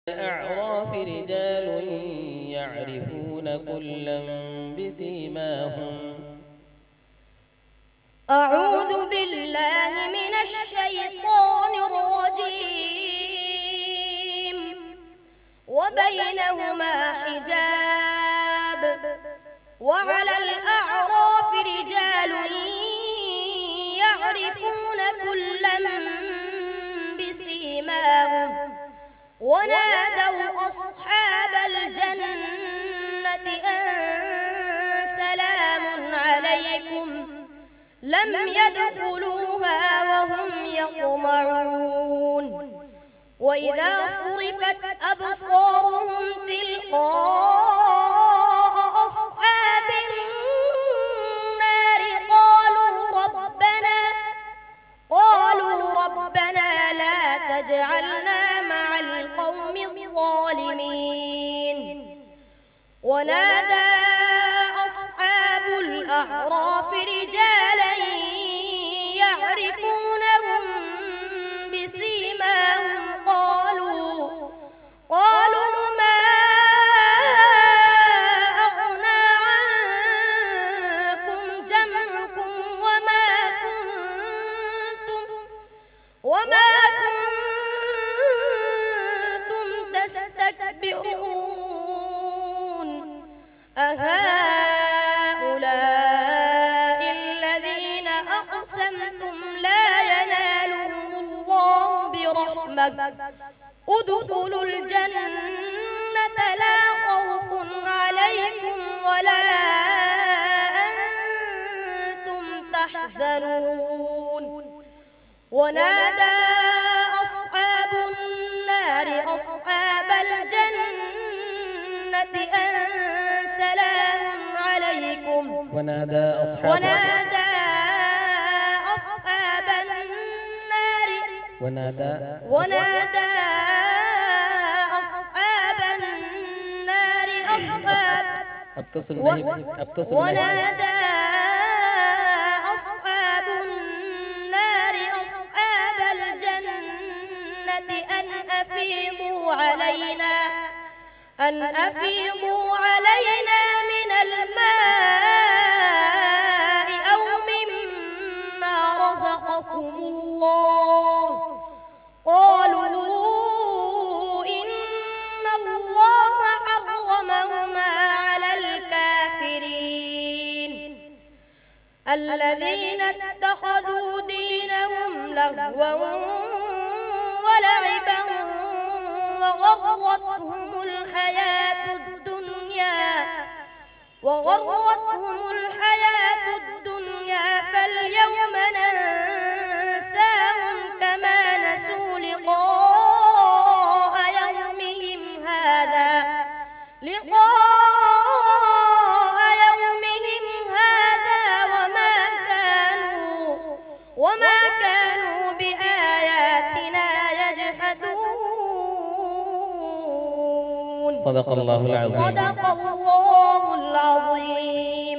الأعراف رجال يعرفون كلا بسيماهم. أعوذ بالله من الشيطان الرجيم وبينهما حجاب وعلى الأعراف رجال يعرفون كلا بسيماهم ونادوا أصحاب الجنة أن سلام عليكم لم يدخلوها وهم يطمعون وإذا صرفت أبصارهم تلقاء أصحاب النار قالوا ربنا لا تجعلنا مع القوم الظالمين ونادى أصحاب الأعراف رجالا يعرفونهم بسيماهم قالوا ما أغنى عنكم جمعكم وما كنتم تستكبرون أهؤلاء الذين أقسمتم لا ينالهم الله برحمة ادخلوا الجنة لا خوف عليكم ولا أنتم تحزنون ونادى أصحاب النار أصحاب الجنة أن سلام عليكم ونادى أصحاب النار أصحاب الجنة أن أفيضوا علينا من الماء أو مما رزقكم الله قالوا إن الله حرمهما على الكافرين الذين اتخذوا دينهم لهوا ولعبا وغرتهم الحياة الدنيا فاليوم ننساهم كما نسوا لقاء يومهم هذا وما كانوا بآياتنا يجحدون. صدق الله العظيم. صدق الله العظيم.